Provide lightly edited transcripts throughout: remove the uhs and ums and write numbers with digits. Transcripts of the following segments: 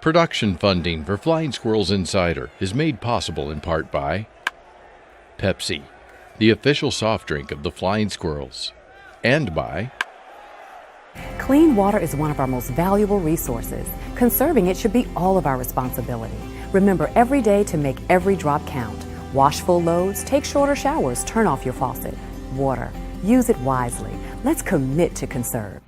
Production funding for Flying Squirrels Insider is made possible in part by Pepsi, the official soft drink of the Flying Squirrels, and by Clean water is one of our most valuable resources. Conserving it should be all of our responsibility. Remember every day to make every drop count. Wash full loads, take shorter showers, turn off your faucet. Water, use it wisely. Let's commit to conserve.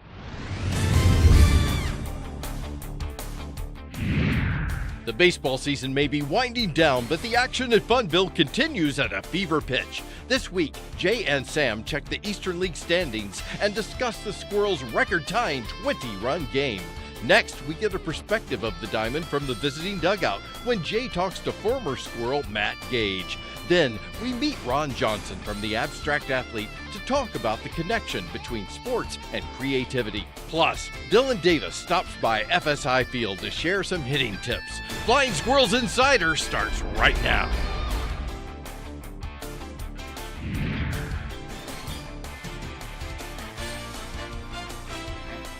The baseball season may be winding down, but the action at Funville continues at a fever pitch. This week, Jay and Sam check the Eastern League standings and discuss the Squirrels' record-tying 20-run game. Next, we get a perspective of the Diamond from the visiting dugout when Jay talks to former Squirrel Matt Gage. Then, we meet Ron Johnson from the Abstract Athlete to talk about the connection between sports and creativity. Plus, Dylan Davis stops by FSI Field to share some hitting tips. Flying Squirrels Insider starts right now.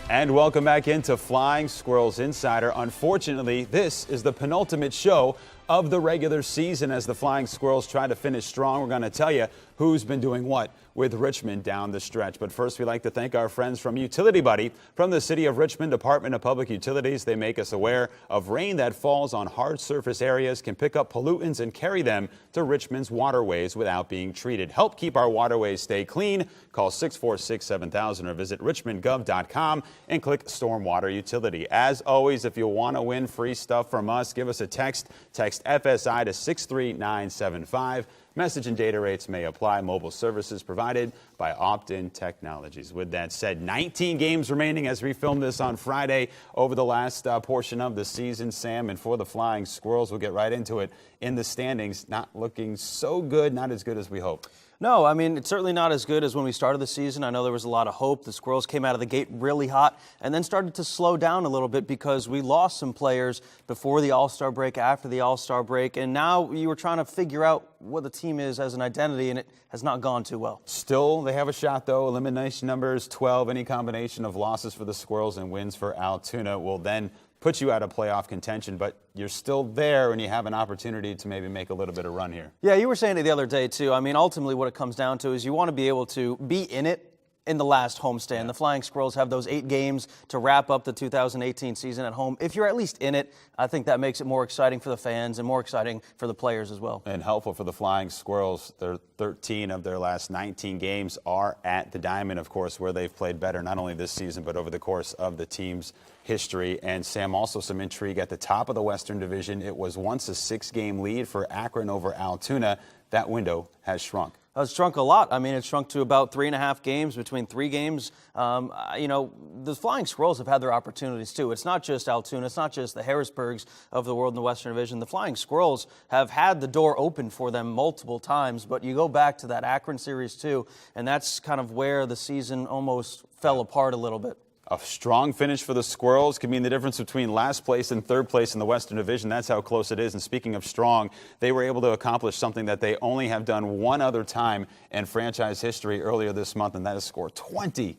And welcome back into Flying Squirrels Insider. Unfortunately, this is the penultimate show of the regular season as the Flying Squirrels try to finish strong. We're going to tell you who's been doing what with Richmond down the stretch. But first, we'd like to thank our friends from Utility Buddy from the City of Richmond Department of Public Utilities. They make us aware of rain that falls on hard surface areas, can pick up pollutants and carry them to Richmond's waterways without being treated. Help keep our waterways stay clean. Call 646-7000 or visit richmondgov.com and click Stormwater Utility. As always, if you want to win free stuff from us, give us a text. Text FSI to 63975. Message and data rates may apply. Mobile services provided by Opt-in Technologies. With that said, 19 games remaining as we film this on Friday over the last portion of the season, Sam. And for the Flying Squirrels, we'll get right into it in the standings. Not looking so good, not as good as we hoped. No, I mean, it's certainly not as good as when we started the season. I know there was a lot of hope. The Squirrels came out of the gate really hot and then started to slow down a little bit because we lost some players before the All-Star break, after the All-Star break, and now you were trying to figure out what the team is as an identity, and it has not gone too well. Still, they have a shot, though. Elimination numbers 12. Any combination of losses for the Squirrels and wins for Altoona will then put you out of playoff contention, but you're still there and you have an opportunity to maybe make a little bit of run here. Yeah, you were saying it the other day, too. I mean, ultimately what it comes down to is you want to be able to be in it in the last homestand. Yeah. The Flying Squirrels have those 8 games to wrap up the 2018 season at home. If you're at least in it, I think that makes it more exciting for the fans and more exciting for the players as well. And helpful for the Flying Squirrels. Their 13 of their last 19 games are at the Diamond, of course, where they've played better not only this season but over the course of the team's history. And Sam, also some intrigue at the top of the Western Division. It was once a 6-game lead for Akron over Altoona. That window has shrunk. It's shrunk a lot. I mean, it's shrunk to about 3.5 games between 3 games. You know, the Flying Squirrels have had their opportunities, too. It's not just Altoona. It's not just the Harrisburgs of the world in the Western Division. The Flying Squirrels have had the door open for them multiple times, but you go back to that Akron series, too, and that's kind of where the season almost fell apart a little bit. A strong finish for the Squirrels could mean the difference between last place and third place in the Western Division. That's how close it is. And speaking of strong, they were able to accomplish something that they only have done one other time in franchise history earlier this month, and that is score 20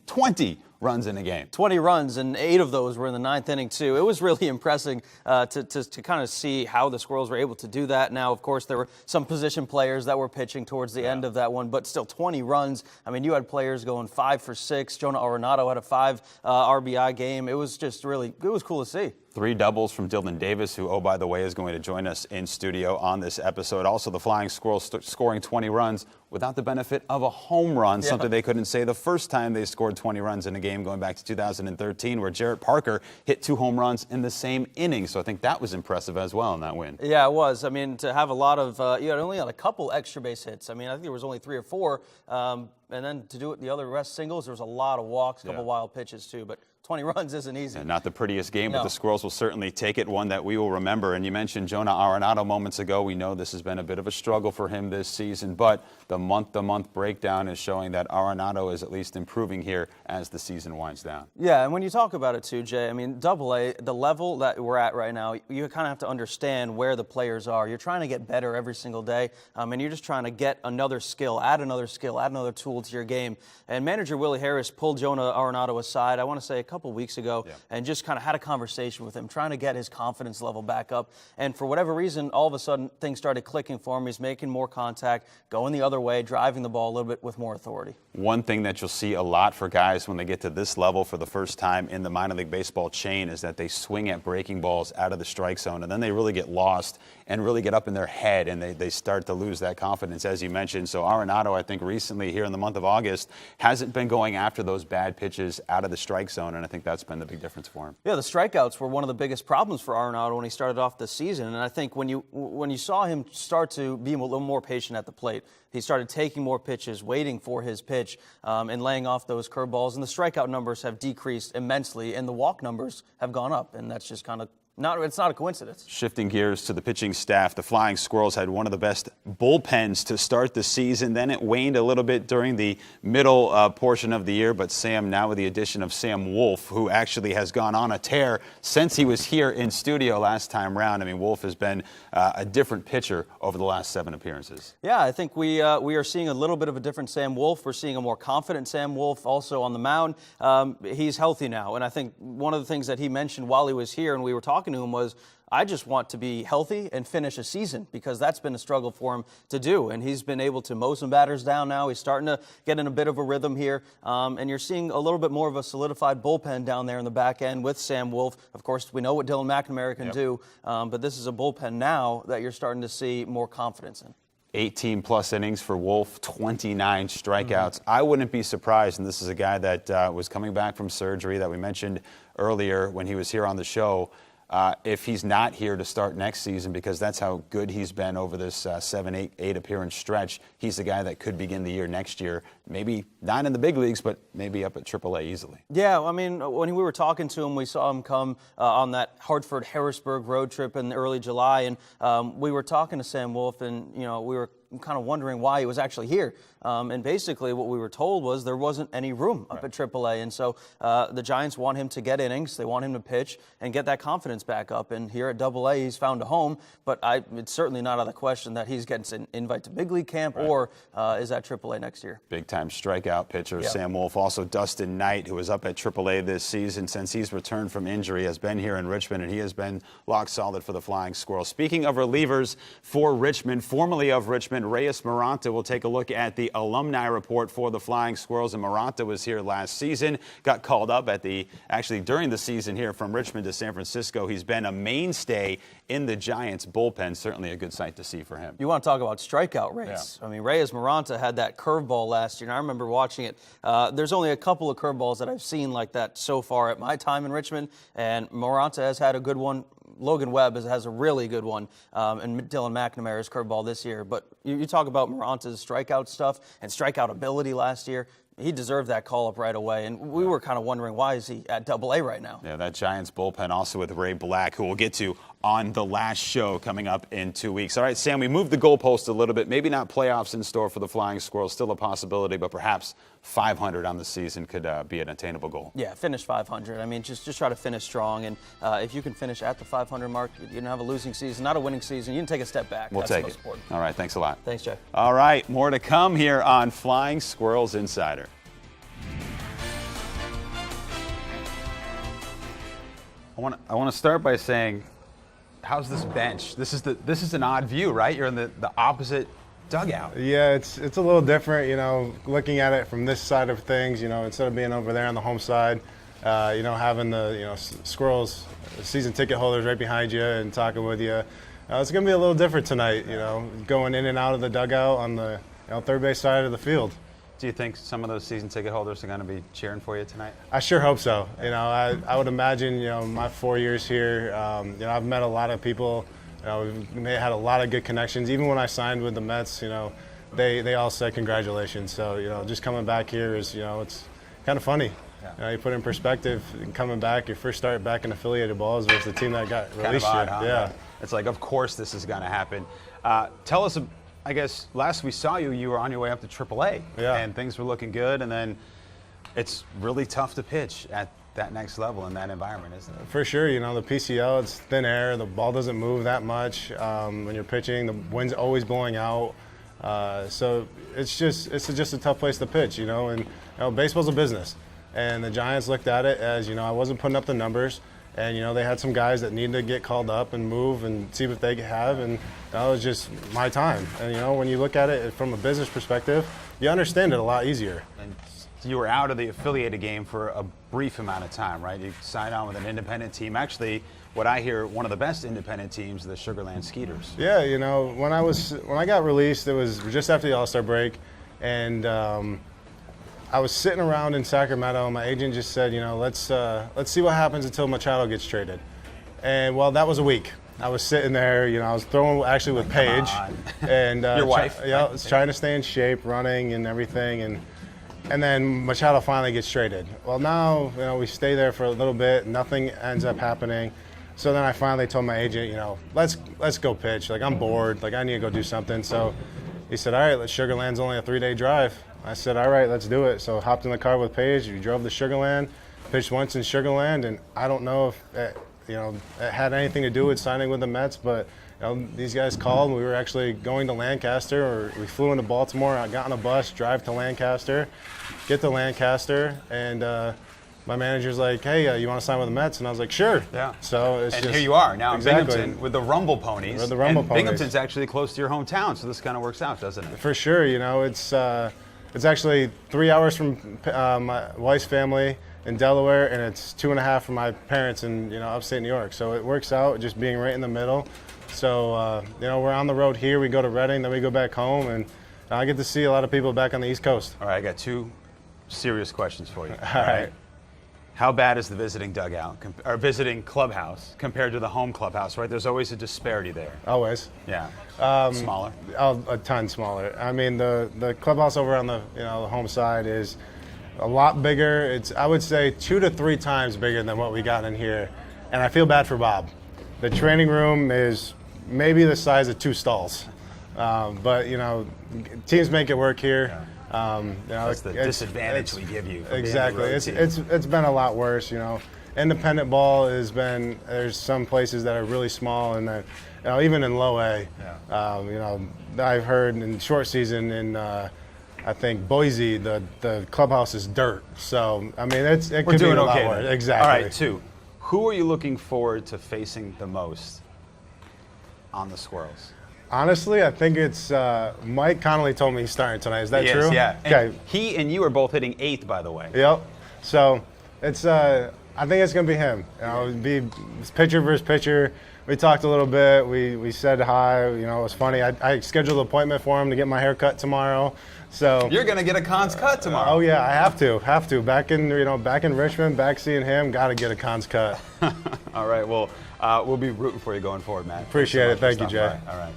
runs in a game. 20 runs, and 8 of those were in the 9th inning, too. It was really impressive to kind of see how the Squirrels were able to do that. Now, of course, there were some position players that were pitching towards the end of that one, but still 20 runs. I mean, you had players going 5 for 6. Jonah Arenado had a 5 RBI game. It was just really, it was cool to see. 3 doubles from Dylan Davis, who, oh, by the way, is going to join us in studio on this episode. Also, the Flying Squirrels scoring 20 runs without the benefit of a home run, something they couldn't say the first time they scored 20 runs in a game going back to 2013, where Jarrett Parker hit 2 home runs in the same inning. So I think that was impressive as well in that win. Yeah, it was. I mean, to have a lot of, you had only had a couple extra base hits. I mean, I think there was only 3 or 4. And then to do it the other rest singles, there was a lot of walks, a couple wild pitches too. But 20 runs isn't easy. Not the prettiest game, but the Squirrels will certainly take it, one that we will remember. And you mentioned Jonah Arenado moments ago. We know this has been a bit of a struggle for him this season, but the month-to-month breakdown is showing that Arenado is at least improving here as the season winds down. Yeah, and when you talk about it too, Jay, I mean, Double-A, the level that we're at right now, you kind of have to understand where the players are. You're trying to get better every single day, and you're just trying to get another skill, add another tool to your game. And manager Willie Harris pulled Jonah Arenado aside, I want to say a couple weeks ago, and just kind of had a conversation with him, trying to get his confidence level back up. And for whatever reason, all of a sudden, things started clicking for him. He's making more contact, going the other way, driving the ball a little bit with more authority. One thing that you'll see a lot for guys when they get to this level for the first time in the minor league baseball chain is that they swing at breaking balls out of the strike zone, and then they really get lost and really get up in their head, and they start to lose that confidence, as you mentioned. So Arenado, I think recently here in the month of August, hasn't been going after those bad pitches out of the strike zone, and I think that's been the big difference for him. Yeah, the strikeouts were one of the biggest problems for Arenado when he started off the season, and I think when you saw him start to be a little more patient at the plate, he started taking more pitches, waiting for his pitch, and laying off those curveballs, and the strikeout numbers have decreased immensely, and the walk numbers have gone up, and that's just kind of it's not a coincidence. Shifting gears to the pitching staff, the Flying Squirrels had one of the best bullpens to start the season. Then it waned a little bit during the middle portion of the year, but Sam, now with the addition of Sam Wolf, who actually has gone on a tear since he was here in studio last time round. I mean, Wolf has been a different pitcher over the last 7 appearances. Yeah, I think we are seeing a little bit of a different Sam Wolf. We're seeing a more confident Sam Wolf also on the mound. He's healthy now, and I think one of the things that he mentioned while he was here and we were talking to him was, I just want to be healthy and finish a season, because that's been a struggle for him to do. And he's been able to mow some batters down now. He's starting to get in a bit of a rhythm here. And you're seeing a little bit more of a solidified bullpen down there in the back end with Sam Wolf. Of course, we know what Dylan McNamara can do, but this is a bullpen now that you're starting to see more confidence in. 18-plus innings for Wolf, 29 strikeouts. I wouldn't be surprised, and this is a guy that was coming back from surgery that we mentioned earlier when he was here on the show, if he's not here to start next season, because that's how good he's been over this 8 appearance stretch. He's the guy that could begin the year next year, maybe not in the big leagues, but maybe up at AAA easily. Yeah, I mean, when we were talking to him, we saw him come on that Hartford-Harrisburg road trip in early July, and we were talking to Sam Wolf, and we were kind of wondering why he was actually here. And basically what we were told was there wasn't any room up at AAA. And so the Giants want him to get innings. They want him to pitch and get that confidence back up. And here at AA, he's found a home. But it's certainly not out of the question that he's getting an invite to big league camp or is at AAA next year. Big-time strikeout pitcher, Sam Wolf. Also Dustin Knight, who was up at AAA this season since he's returned from injury, has been here in Richmond, and he has been lock solid for the Flying Squirrels. Speaking of relievers for Richmond, formerly of Richmond, Reyes Maranta will take a look at the alumni report for the Flying Squirrels. And Maranta was here last season, got called up during the season here from Richmond to San Francisco. He's been a mainstay in the Giants bullpen. Certainly a good sight to see for him. You want to talk about strikeout rates. I mean, Reyes Maranta had that curveball last year, and I remember watching it. There's only a couple of curveballs that I've seen like that so far at my time in Richmond, and Maranta has had a good one. Logan Webb has a really good one, and Dylan McNamara's curveball this year. But you talk about Maranta's strikeout stuff and strikeout ability last year. He deserved that call-up right away, and we were kind of wondering, why is he at AA right now? Yeah, that Giants bullpen also with Ray Black, who we'll get to on the last show coming up in 2 weeks. All right, Sam, we moved the goalpost a little bit. Maybe not playoffs in store for the Flying Squirrels, still a possibility, but perhaps 500 on the season could be an attainable goal. Yeah, finish 500. I mean, just try to finish strong, and if you can finish at the 500 mark, you don't have a losing season, not a winning season. You can take a step back. We'll That's take the most it. important. All right, thanks a lot. Thanks, Jeff. All right, more to come here on Flying Squirrels Insider. I want to start by saying, how's this bench? This is an odd view, right? You're in the opposite dugout. Yeah, it's a little different, looking at it from this side of things, instead of being over there on the home side, having the, Squirrels season ticket holders right behind you and talking with you. It's going to be a little different tonight, going in and out of the dugout on the third base side of the field. Do you think some of those season ticket holders are going to be cheering for you tonight? I sure hope so. I would imagine, my 4 years here, I've met a lot of people. We've had a lot of good connections. Even when I signed with the Mets, they all said congratulations. So, just coming back here is, it's kind of funny. Yeah. You put it in perspective, coming back, your first start back in affiliated balls versus the team that got released kind of odd, here. Huh? Yeah. It's like, of course this is going to happen. Tell us, I guess last we saw you were on your way up to AAA, and things were looking good, and then it's really tough to pitch at that next level in that environment, isn't it? For sure, the PCL, it's thin air, the ball doesn't move that much. When you're pitching, the wind's always blowing out. So it's just a tough place to pitch, and baseball's a business. And the Giants looked at it as, I wasn't putting up the numbers. And, they had some guys that needed to get called up and move and see what they could have. And that was just my time. And, when you look at it from a business perspective, you understand it a lot easier. And you were out of the affiliated game for a brief amount of time, right? You signed on with an independent team. Actually, what I hear, one of the best independent teams, the Sugar Land Skeeters. Yeah, when I got released, it was just after the All-Star break. And I was sitting around in Sacramento, and my agent just said, let's see what happens until Machado gets traded. And, well, that was a week. I was sitting there, I was throwing actually with Paige. And your wife. I was trying to stay in shape, running and everything. And then Machado finally gets traded. Well, now, we stay there for a little bit. Nothing ends up happening. So then I finally told my agent, let's go pitch. Like, I'm bored. Like, I need to go do something. So he said, all right, Sugar Land's only a 3-day drive. I said, all right, let's do it. So hopped in the car with Paige. We drove to Sugar Land, pitched once in Sugar Land, and I don't know if it had anything to do with signing with the Mets, but these guys called. We were actually going to Lancaster, or we flew into Baltimore. I got on a bus, drive to Lancaster, get to Lancaster, and my manager's like, hey, you want to sign with the Mets? And I was like, sure. Yeah. So it's and just, here you are now exactly. in Binghamton with the Rumble Ponies. With the Rumble and Ponies. Binghamton's actually close to your hometown, so this kind of works out, doesn't it? For sure. It's actually 3 hours from my wife's family in Delaware, and it's 2.5 from my parents in upstate New York. So it works out just being right in the middle. So we're on the road here. We go to Reading, then we go back home, and I get to see a lot of people back on the East Coast. All right, I got 2 serious questions for you. All right. How bad is the visiting dugout or visiting clubhouse compared to the home clubhouse? Right, there's always a disparity there. Always. Yeah. Smaller. A ton smaller. I mean, the clubhouse over on the the home side is a lot bigger. It's, I would say, 2 to 3 times bigger than what we got in here, and I feel bad for Bob. The training room is maybe the size of 2 stalls, but teams make it work here. Yeah. That's the disadvantage we give you. Exactly. It's been a lot worse. Independent ball has been. There's some places that are really small, and even in low A. Yeah. I've heard in short season in I think Boise the clubhouse is dirt. So I mean it could be a lot worse. Exactly. All right. 2. Who are you looking forward to facing the most on the Squirrels? Honestly, I think it's Mike Connolly told me he's starting tonight. Is that true? Yeah. Okay. And he and you are both hitting 8th, by the way. Yep. So it's I think it's gonna be him. It'd be pitcher versus pitcher. We talked a little bit. We said hi. It was funny. I scheduled an appointment for him to get my hair cut tomorrow. So you're gonna get a Cons cut tomorrow. Oh yeah, I have to. Back in Richmond, back seeing him, got to get a Cons cut. All right. Well, we'll be rooting for you going forward, Matt. Appreciate it. Thank you, Jay. All right.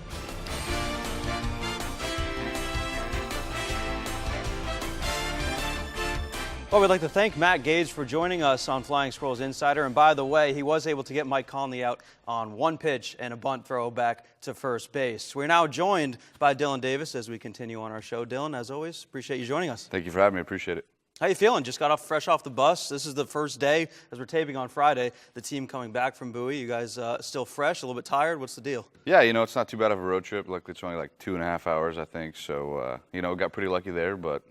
Well, we'd like to thank Matt Gage for joining us on Flying Squirrels Insider. And by the way, he was able to get Mike Conley out on 1 pitch and a bunt throw back to first base. We're now joined by Dylan Davis as we continue on our show. Dylan, as always, appreciate you joining us. Thank you for having me. Appreciate it. How you feeling? Just got fresh off the bus. This is the first day, as we're taping on Friday, the team coming back from Bowie. You guys still fresh, a little bit tired? What's the deal? Yeah, it's not too bad of a road trip. Luckily, it's only like 2.5 hours, I think. So, got pretty lucky there. But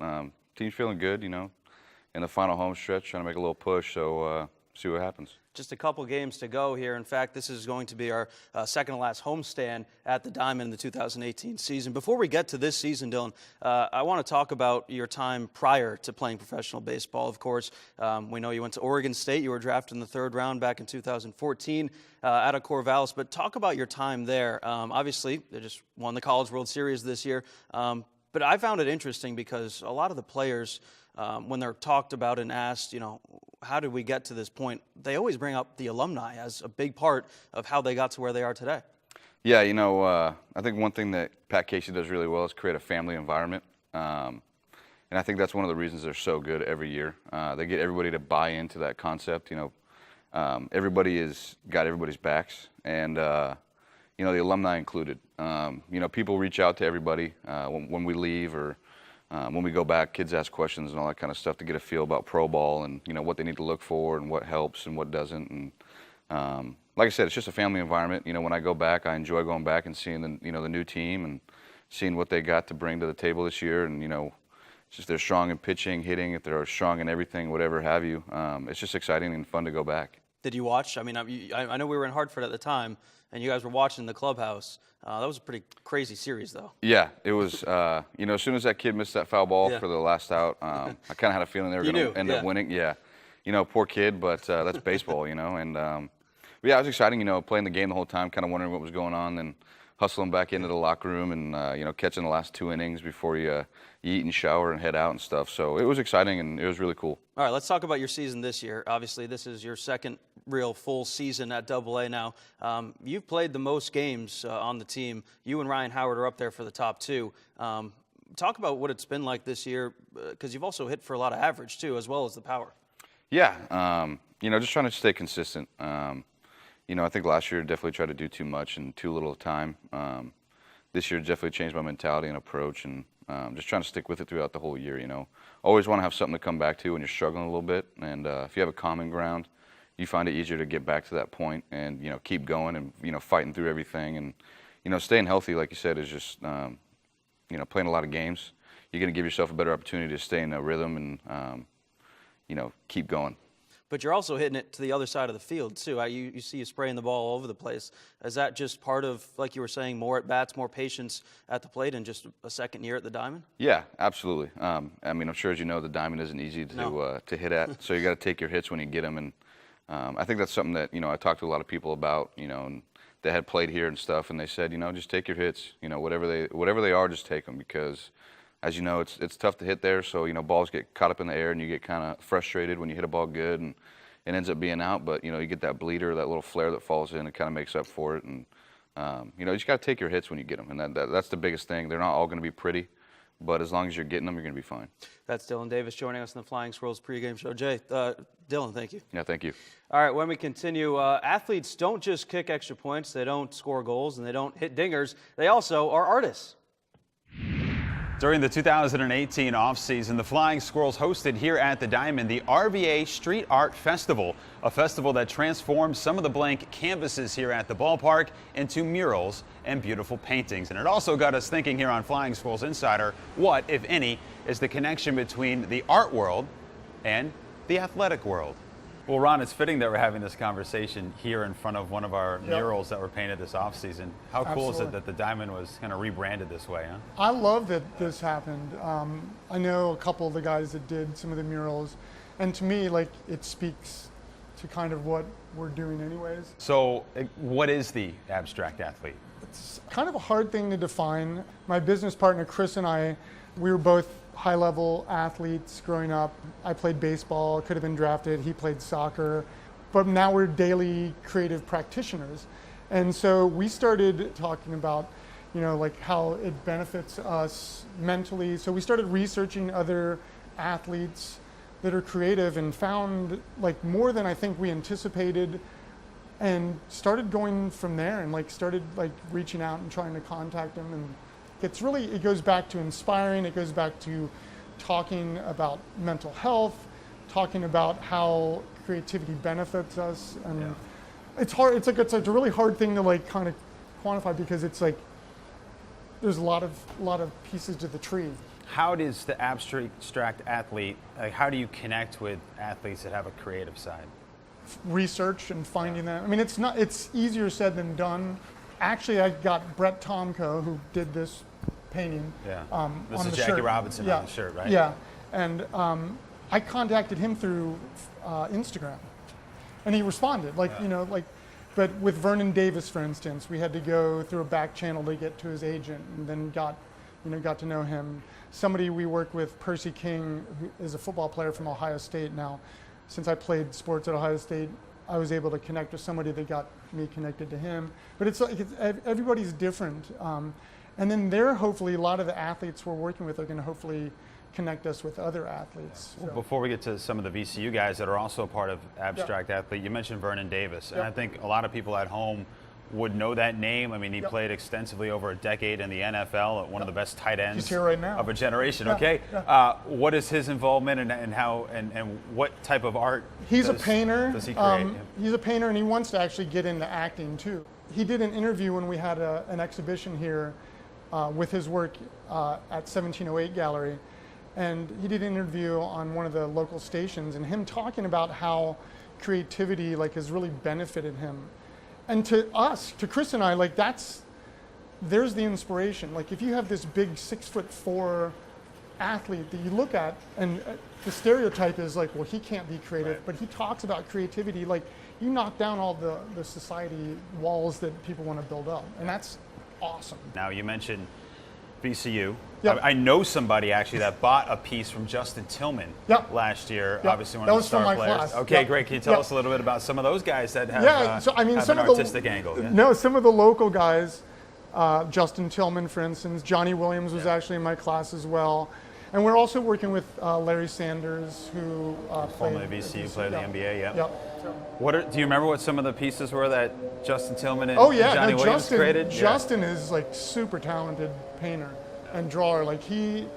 team's feeling good, in the final home stretch, trying to make a little push. So, see what happens. Just a couple games to go here. In fact, this is going to be our second to last homestand at the Diamond in the 2018 season. Before we get to this season, Dylan, I want to talk about your time prior to playing professional baseball. Of course, we know you went to Oregon State. You were drafted in the 3rd round back in 2014 out of Corvallis. But talk about your time there. Obviously, they just won the College World Series this year. But I found it interesting because a lot of the players, when they're talked about and asked, how did we get to this point, they always bring up the alumni as a big part of how they got to where they are today. Yeah, I think one thing that Pat Casey does really well is create a family environment. And I think that's one of the reasons they're so good every year. They get everybody to buy into that concept. Everybody has got everybody's backs, and the alumni included. People reach out to everybody when we leave or when we go back. Kids ask questions and all that kind of stuff to get a feel about pro ball and what they need to look for and what helps and what doesn't. And like I said, it's just a family environment. When I go back, I enjoy going back and seeing the new team and seeing what they got to bring to the table this year. And if they're strong in pitching, hitting, if they're strong in everything, whatever have you. It's just exciting and fun to go back. Did you watch? I mean, I know we were in Hartford at the time, and you guys were watching the clubhouse. That was a pretty crazy series, though. Yeah, it was. As soon as that kid missed that foul ball for the last out, I kind of had a feeling they were going to end up winning. Yeah, poor kid, but that's baseball, And but yeah, it was exciting, playing the game the whole time, kind of wondering what was going on, then hustling back into the locker room and catching the last 2 innings before you eat and shower and head out and stuff. So it was exciting and it was really cool. All right, let's talk about your season this year. Obviously, this is your second real full season at AA now. You've played the most games on the team. You and Ryan Howard are up there for the top 2. Talk about what it's been like this year, because you've also hit for a lot of average too, as well as the power. Yeah, just trying to stay consistent. I think last year definitely tried to do too much in too little time. This year definitely changed my mentality and approach, and just trying to stick with it throughout the whole year. Always want to have something to come back to when you're struggling a little bit, and if you have a common ground, you find it easier to get back to that point and keep going and fighting through everything, and staying healthy, like you said, is just playing a lot of games. You're going to give yourself a better opportunity to stay in a rhythm and keep going. But you're also hitting it to the other side of the field, too. You see you spraying the ball all over the place. Is that just part of, like you were saying, more at-bats, more patience at the plate, and just a second year at the diamond? Yeah, absolutely. I'm sure as you know, the diamond isn't easy to hit at, so you got to take your hits when you get them. And I think that's something that, I talked to a lot of people about, and they had played here and stuff, and they said, just take your hits. Whatever they are, just take them, because as you know, it's tough to hit there, so balls get caught up in the air and you get kind of frustrated when you hit a ball good and it ends up being out. But you get that bleeder, that little flare that falls in, it kind of makes up for it. And you just got to take your hits when you get them, and that's the biggest thing. They're not all going to be pretty, but as long as you're getting them, you're going to be fine. That's Dylan Davis joining us in the Flying Squirrels pregame show. Jay, Dylan, thank you. Yeah, thank you. All right, when we continue, athletes don't just kick extra points, they don't score goals, and they don't hit dingers. They also are artists. During the 2018 offseason, the Flying Squirrels hosted here at the Diamond the RVA Street Art Festival, a festival that transformed some of the blank canvases here at the ballpark into murals and beautiful paintings. And it also got us thinking here on Flying Squirrels Insider, what, if any, is the connection between the art world and the athletic world? Well, Ron, it's fitting that we're having this conversation here in front of one of our murals that were painted this offseason. How cool is it that the Diamond was kind of rebranded this way, huh? I love that this happened. I know a couple of the guys that did some of the murals, and to me, it speaks to kind of what we're doing anyways. So what is the abstract athlete? It's kind of a hard thing to define. My business partner, Chris, and I, we were both high-level athletes growing up. I played baseball, could have been drafted. He played soccer. But now we're daily creative practitioners. And so we started talking about, how it benefits us mentally. So we started researching other athletes that are creative and found, more than I think we anticipated, and started going from there and, started, reaching out and trying to contact them. And it goes back to inspiring. It goes back to talking about mental health, talking about how creativity benefits us. And it's hard. It's a really hard thing to kind of quantify, because it's there's a lot of pieces to the tree. How does the abstract athlete, how do you connect with athletes that have a creative side? Research and finding them. It's easier said than done. Actually, I got Brett Tomko, who did this painting. Yeah. This is the Jackie shirt. Robinson on the shirt, right? Yeah. And I contacted him through Instagram, and he responded. But with Vernon Davis, for instance, we had to go through a back channel to get to his agent, and then got to know him. Somebody we work with, Percy King, who is a football player from Ohio State now. Since I played sports at Ohio State, I was able to connect with somebody that got me connected to him. But everybody's different. And then hopefully, a lot of the athletes we're working with are going to hopefully connect us with other athletes. Well, before we get to some of the VCU guys that are also a part of Abstract Athlete, you mentioned Vernon Davis. And I think a lot of people at home would know that name. He played extensively over a decade in the NFL at one of the best tight ends He's here right now. of a generation. What is his involvement and how and what type of art He's a painter. Does he create? He's a painter, and he wants to actually get into acting too. He did an interview when we had an exhibition here with his work at 1708 Gallery, And he did an interview on one of the local stations, and him talking about how creativity like has really benefited him. And to us, to Chris and I, like there's the inspiration. Like if you have this big 6'4" athlete that you look at, and the stereotype is like, well, he can't be creative, but he talks about creativity. Like you knock down all the society walls that people want to build up, and that's awesome. Now you mentioned VCU. Yep. I know somebody actually that bought a piece from Justin Tillman last year. Yep. Obviously one That of the was from star my players. class. Okay, Yep. great. Can you tell us a little bit about some of those guys that have, have some an artistic angle? Yeah. No, some of the local guys, Justin Tillman, for instance, Johnny Williams was actually in my class as well. And we're also working with Larry Sanders, who played Formerly VCU, played the NBA, yeah. Yep. Do you remember what some of the pieces were that Justin Tillman and Oh yeah, Johnny no, Williams created? Justin is like super talented painter and drawer. Like he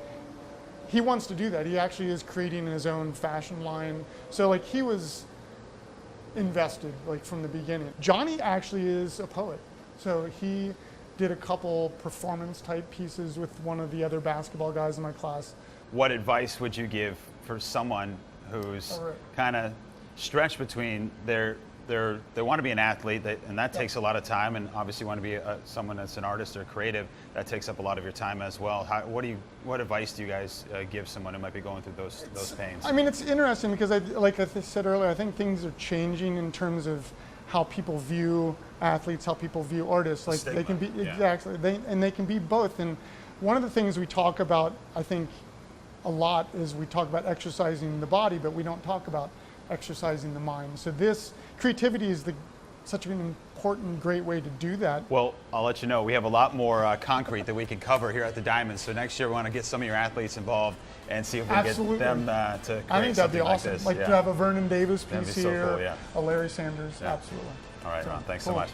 wants to do that. He actually is creating his own fashion line. So like he was invested like from the beginning. Johnny actually is a poet. So he did a couple performance type pieces with one of the other basketball guys in my class. What advice would you give for someone who's kind of stretched between they want to be an athlete, and that takes a lot of time, and obviously want to be someone that's an artist or creative, that takes up a lot of your time as well. What advice do you guys give someone who might be going through those pains? I mean, it's interesting because like I said earlier, I think things are changing in terms of how people view athletes, how people view artists. Like they can be exactly, they can be both. And one of the things we talk about, I think, a lot is we talk about exercising the body, but we don't talk about exercising the mind. So this creativity is such an important, great way to do that. Well, I'll let you know, we have a lot more concrete that we can cover here at the Diamond. So next year we want to get some of your athletes involved and see if we can get them to create I think that'd be awesome. Like this. To have a Vernon Davis piece so here, cool, a Larry Sanders, absolutely. All right, Ron, thanks so much.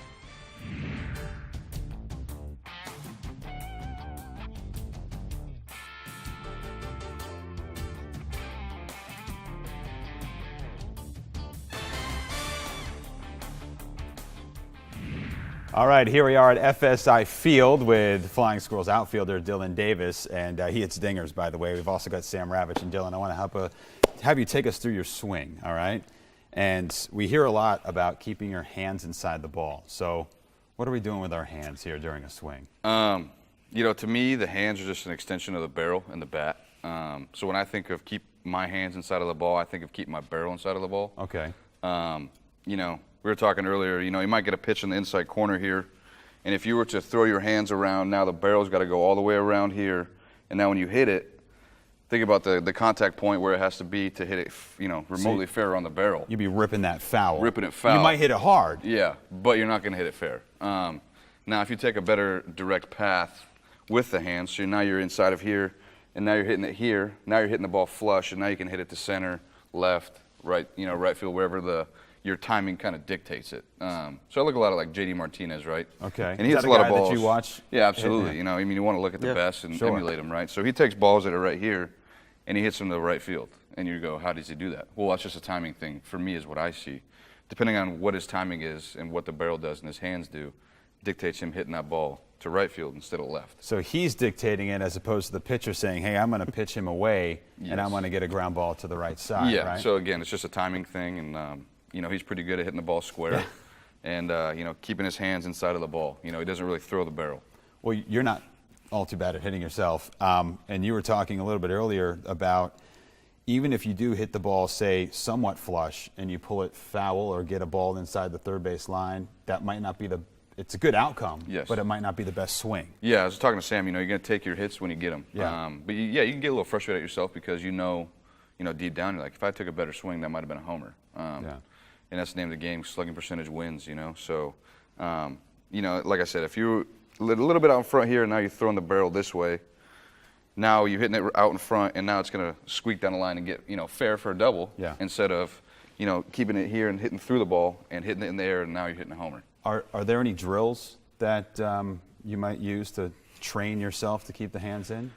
All right, here we are at FSI Field with Flying Squirrels outfielder Dylan Davis, and he hits dingers, by the way. We've also got Sam Ravitch, and Dylan, I want to have you take us through your swing, all right? And we hear a lot about keeping your hands inside the ball. So what are we doing with our hands here during a swing? You know, to me, the hands are just an extension of the barrel and the bat. So when I think of keep my hands inside of the ball, I think of keep my barrel inside of the ball. Okay. You know, we were talking earlier, you know, you might get a pitch in the inside corner here, and if you were to throw your hands around, now the barrel's got to go all the way around here, and now when you hit it, think about the contact point where it has to be to hit it, you know, remotely fair on the barrel. You'd be ripping that foul. Ripping it foul. You might hit it hard. Yeah, but you're not going to hit it fair. Now, if you take a better direct path with the hands, so now you're inside of here, and now you're hitting it here, now you're hitting the ball flush, and now you can hit it to center, left, right, you know, right field, wherever your timing kind of dictates it. So I look a lot at like J.D. Martinez, right? Okay. And he hits a lot of balls. That you watch? Yeah, absolutely. You know, I mean, you want to look at the best and emulate him, right? So he takes balls that are right here, and he hits them to the right field. And you go, how does he do that? Well, that's just a timing thing for me is what I see. Depending on what his timing is and what the barrel does and his hands do, dictates him hitting that ball to right field instead of left. So he's dictating it as opposed to the pitcher saying, hey, I'm going to pitch him away, and I'm going to get a ground ball to the right side, right? So again, it's just a timing thing, and you know, he's pretty good at hitting the ball square and, you know, keeping his hands inside of the ball. You know, he doesn't really throw the barrel. Well, you're not all too bad at hitting yourself. And you were talking a little bit earlier about even if you do hit the ball, say, somewhat flush, and you pull it foul or get a ball inside the third base line, that might not be it's a good outcome, but it might not be the best swing. Yeah, I was talking to Sam, you know, you're going to take your hits when you get them. Yeah. But you can get a little frustrated at yourself because you know, deep down, you're like, if I took a better swing, that might have been a homer. And that's the name of the game, slugging percentage wins, you know. So, you know, like I said, if you're a little bit out in front here and now you're throwing the barrel this way, now you're hitting it out in front and now it's going to squeak down the line and get, you know, fair for a double instead of, you know, keeping it here and hitting through the ball and hitting it in the air and now you're hitting a homer. Are there any drills that you might use to train yourself to keep the hands in?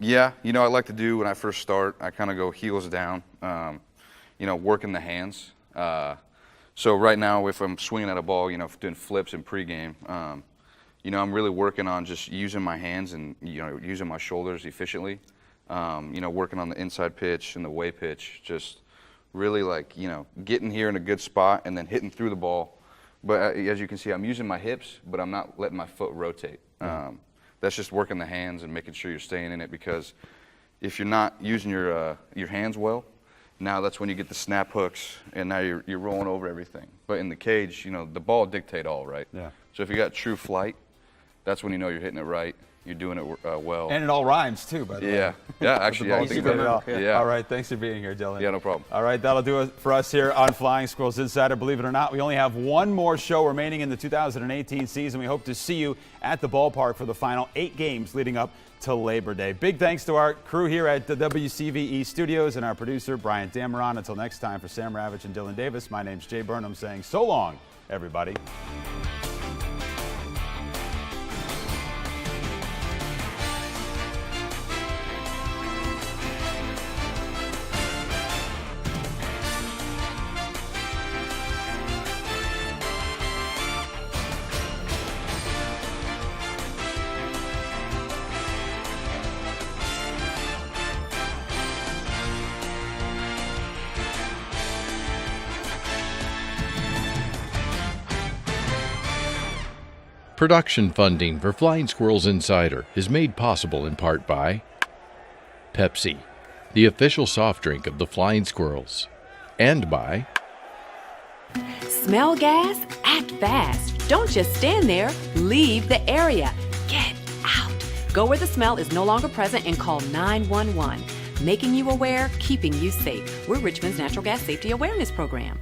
Yeah, you know, I like to do when I first start, I kind of go heels down, you know, working the hands. So right now, if I'm swinging at a ball, you know, doing flips in pregame, you know, I'm really working on just using my hands and, you know, using my shoulders efficiently. Working on the inside pitch and the way pitch, just really getting here in a good spot and then hitting through the ball. But as you can see, I'm using my hips, but I'm not letting my foot rotate. That's just working the hands and making sure you're staying in it, because if you're not using your hands well, now that's when you get the snap hooks, and now you're rolling over everything. But in the cage, the ball dictate all, right? Yeah. So if you got true flight, that's when you know you're hitting it right. You're doing it well. And it all rhymes too, by the way. Yeah, actually, I think that. Yeah. All right, thanks for being here, Dylan. Yeah, no problem. All right, that'll do it for us here on Flying Squirrels Insider. Believe it or not, we only have one more show remaining in the 2018 season. We hope to see you at the ballpark for the final 8 games leading up to Labor Day. Big thanks to our crew here at the WCVE studios and our producer, Brian Dameron. Until next time, for Sam Ravitch and Dylan Davis, my name's Jay Burnham saying so long, everybody. Production funding for Flying Squirrels Insider is made possible in part by Pepsi, the official soft drink of the Flying Squirrels, and by Smell gas? Act fast. Don't just stand there. Leave the area. Get out. Go where the smell is no longer present and call 911. Making you aware, keeping you safe. We're Richmond's Natural Gas Safety Awareness Program.